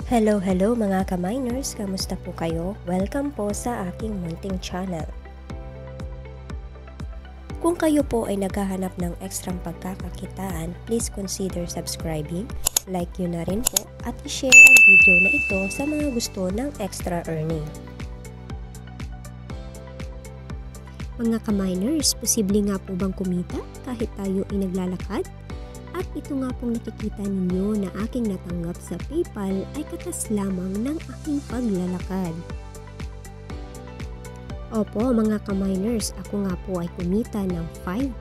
Hello mga ka-miners! Kamusta po kayo? Welcome po sa aking munting channel. Kung kayo po ay naghahanap ng ekstrang pagkakakitaan, please consider subscribing, like yun na rin po, at i-share ang video na ito sa mga gusto ng extra earning. Mga ka-miners, posible nga po bang kumita kahit tayo ay naglalakad? At ito nga pong nakikita ninyo na aking natanggap sa PayPal ay katas lamang ng aking paglalakad. Opo mga ka-miners, ako nga po ay kumita ng $5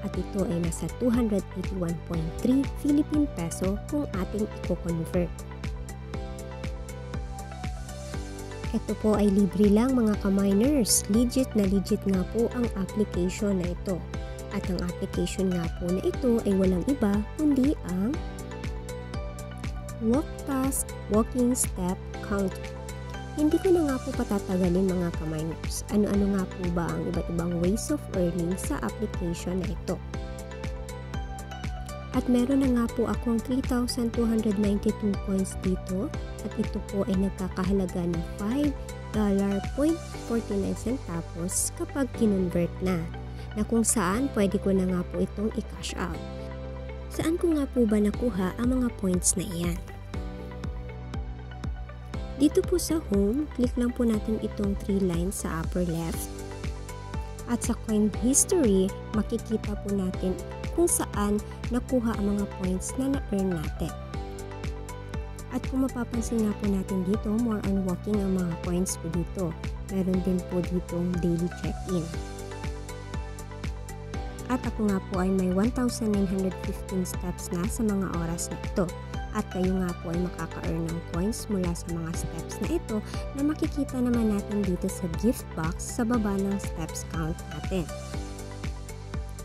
at ito ay nasa 281.3 Philippine peso kung ating i-convert. Ito po ay libre lang mga ka-miners, legit na legit nga po ang application na ito. At ang application nga po na ito ay walang iba kundi ang Walktask Walking Step Counter. Hindi ko na nga po patatagalin mga ka-miners. Ano-ano nga po ba ang iba't ibang ways of earning sa application na ito. At meron na nga po akong 3,292 points dito at ito po ay nagkakahalaga ng $5.49 centavos kapag kinonvert na kung saan pwede ko na nga po itong i-cash out. Saan ko nga po ba nakuha ang mga points na iyan? Dito po sa home, click lang po natin itong 3 lines sa upper left. At sa coin history, makikita po natin kung saan nakuha ang mga points na na-earn natin. At kung mapapansin nga po natin dito, more on walking ang mga points po dito. Meron din po ditong daily check-in. At ako nga po ay may 1,915 steps na sa mga oras na ito. At kayo nga po ay makaka-earn ng coins mula sa mga steps na ito na makikita naman natin dito sa gift box sa baba ng steps count natin.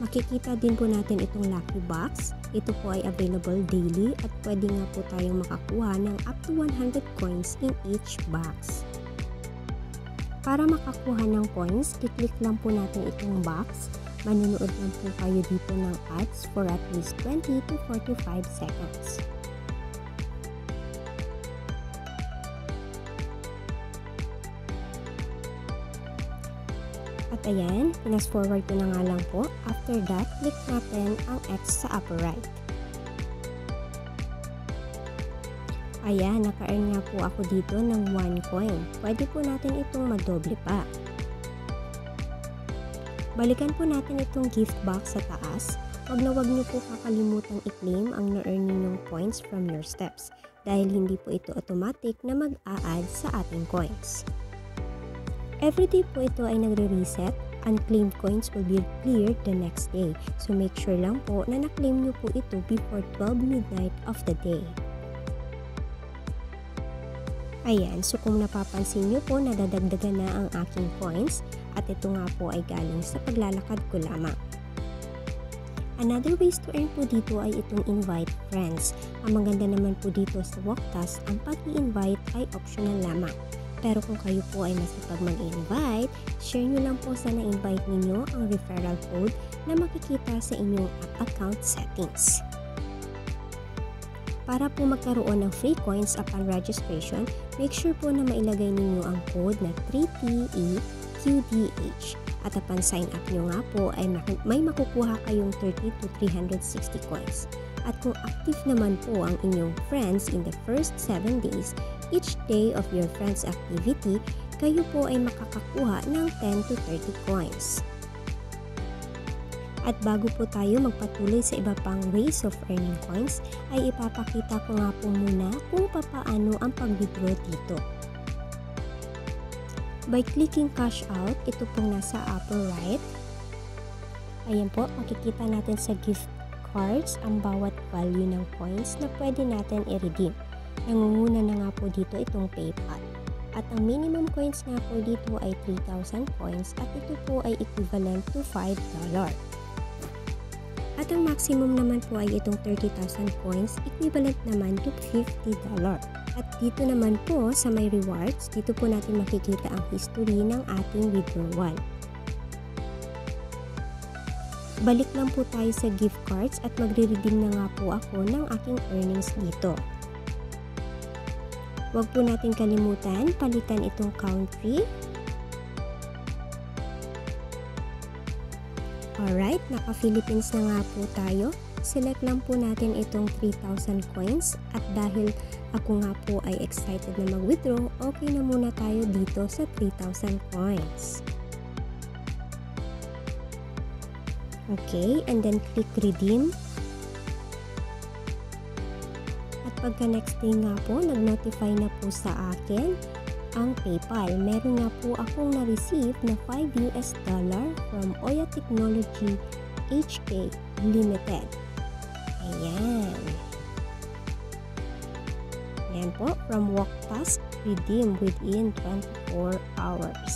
Makikita din po natin itong lucky box. Ito po ay available daily at pwede nga po tayong makakuha ng up to 100 coins in each box. Para makakuha ng coins, i-click lang po natin itong box. Manunood lang po kayo dito ng ads for at least 20 to 45 seconds. At ayan, pinas forward ko na nga lang po. After that, click natin ang X sa upper right. Ayan, naka-earn nga po ako dito ng 1 coin. Pwede po natin itong madoble pa. Balikan po natin itong gift box sa taas. Wag niyo po kakalimutang i-claim ang na-earn ninyong points from your steps dahil hindi po ito automatic na mag-a-add sa ating coins. Everyday po ito ay nagre-reset. Unclaimed coins will be cleared the next day. So make sure lang po na na-claim niyo po ito before 12 midnight of the day. Ayan, so kung napapansin nyo po, nadadagdagan na ang aking coins at ito nga po ay galing sa paglalakad ko lamang. Another ways to earn po dito ay itong invite friends. Ang maganda naman po dito sa Walktask, ang pag-i-invite ay optional lamang. Pero kung kayo po ay masipag mag-invite, share nyo lang po sa na-invite ninyo ang referral code na makikita sa inyong app account settings. Para po magkaroon ng free coins upon registration, make sure po na mailagay ninyo ang code na 3PEQDH. At upon sign up nyo nga po ay may makukuha kayong 30 to 360 coins. At kung active naman po ang inyong friends in the first 7 days, each day of your friends activity, kayo po ay makakakuha ng 10 to 30 coins. At bago po tayo magpatuloy sa iba pang ways of earning coins, ay ipapakita ko nga po muna kung papaano ang pag-withdraw dito. By clicking cash out, ito pong nasa upper right. Ayan po, makikita natin sa gift cards ang bawat value ng coins na pwede natin i-redeem. Nangunguna na nga po dito itong PayPal. At ang minimum coins nga po dito ay 3,000 coins at ito po ay equivalent to $5. At ang maximum naman po ay itong 30,000 coins, equivalent naman to $50. At dito naman po sa may rewards, dito po natin makikita ang history ng ating withdrawal. Balik lang po tayo sa gift cards at magre-redeem na nga po ako ng aking earnings dito. Huwag po natin kalimutan, palitan itong country. Alright, naka-Philippines na nga po tayo. Select lang po natin itong 3,000 coins at dahil ako nga po ay excited na mag-withdraw, okay na muna tayo dito sa 3,000 coins. Okay, and then click redeem. At pagka next day nga po, nag-notify na po sa akin ang PayPal. Meron nga po akong na-receive na $5 from Oya Technology HK Limited. Ayan. Ayan po, from WalkTask, redeem within 24 hours.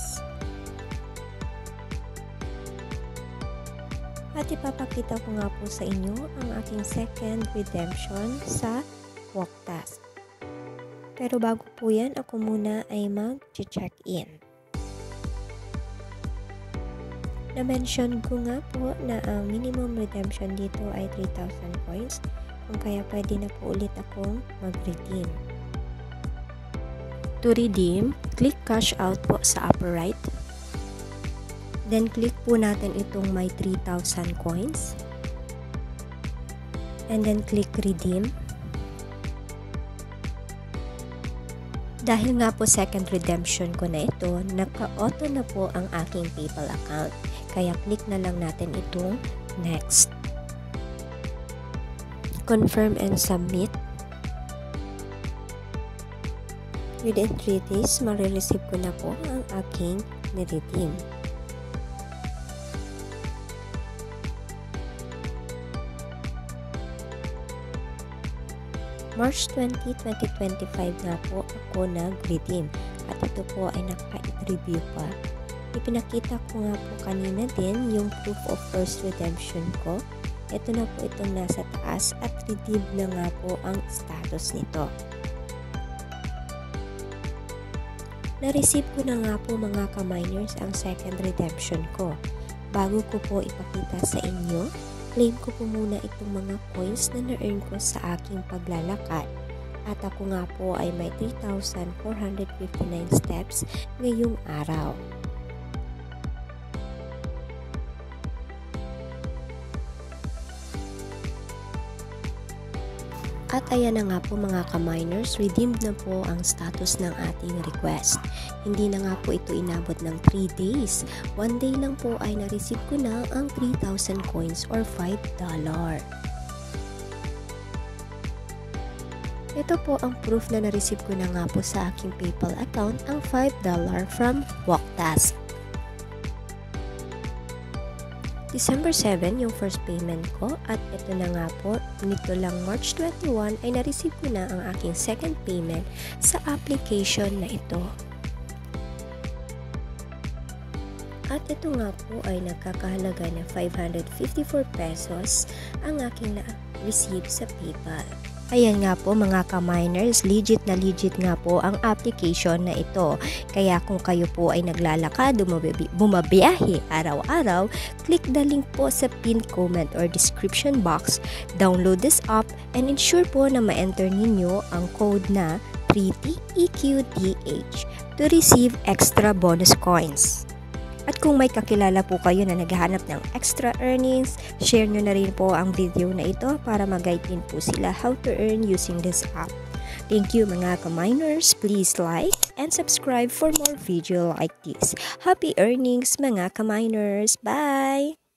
At ipapakita ko nga po sa inyo ang aking second redemption sa WalkTask. Pero bago po yan, ako muna ay mag-check in. Na-mention ko nga po na ang minimum redemption dito ay 3,000 coins. Kung kaya pwede na po ulit akong mag-redeem. To redeem, click cash out po sa upper right. Then click po natin itong may 3,000 coins. And then click redeem. Dahil nga po second redemption ko na ito, naka-auto na po ang aking PayPal account. Kaya click na lang natin itong next. Confirm and submit. Within 3 days, marireceive ko na po ang aking niredeem. March 20, 2025 nga po ako nag-redeem at ito po ay naka-review pa. Ipinakita ko nga po kanina din yung proof of first redemption ko. Ito na po itong nasa taas at redeem na nga po ang status nito. Na-receive ko na nga po mga ka-miners ang second redemption ko. Bago ko po ipakita sa inyo, claim ko po muna itong mga coins na na-earn ko sa aking paglalakad. At ako nga po ay may 3,459 steps ngayong araw. At ayan na nga po mga ka-miners, redeemed na po ang status ng ating request. Hindi na nga po ito inabot ng 3 days. 1 day lang po ay na-receive ko na ang 3,000 coins or $5. Ito po ang proof na na-receive ko na nga po sa aking PayPal account ang $5 from WalkTask. December 7 yung first payment ko at ito na nga po, nito lang March 21 ay na-receive ko na ang aking second payment sa application na ito. At ito nga po ay nagkakahalaga na 554 pesos ang aking na-receive sa PayPal. Ayan nga po mga ka-miners, legit nga po ang application na ito. Kaya kung kayo po ay naglalakad, bumabiyahe araw-araw, click the link po sa pinned comment or description box, download this app, and ensure po na ma-enter ninyo ang code na 3TEQDH to receive extra bonus coins. At kung may kakilala po kayo na naghahanap ng extra earnings, share nyo na rin po ang video na ito para mag-guide din po sila how to earn using this app. Thank you mga ka-miners. Please like and subscribe for more video like this. Happy earnings mga ka-miners. Bye!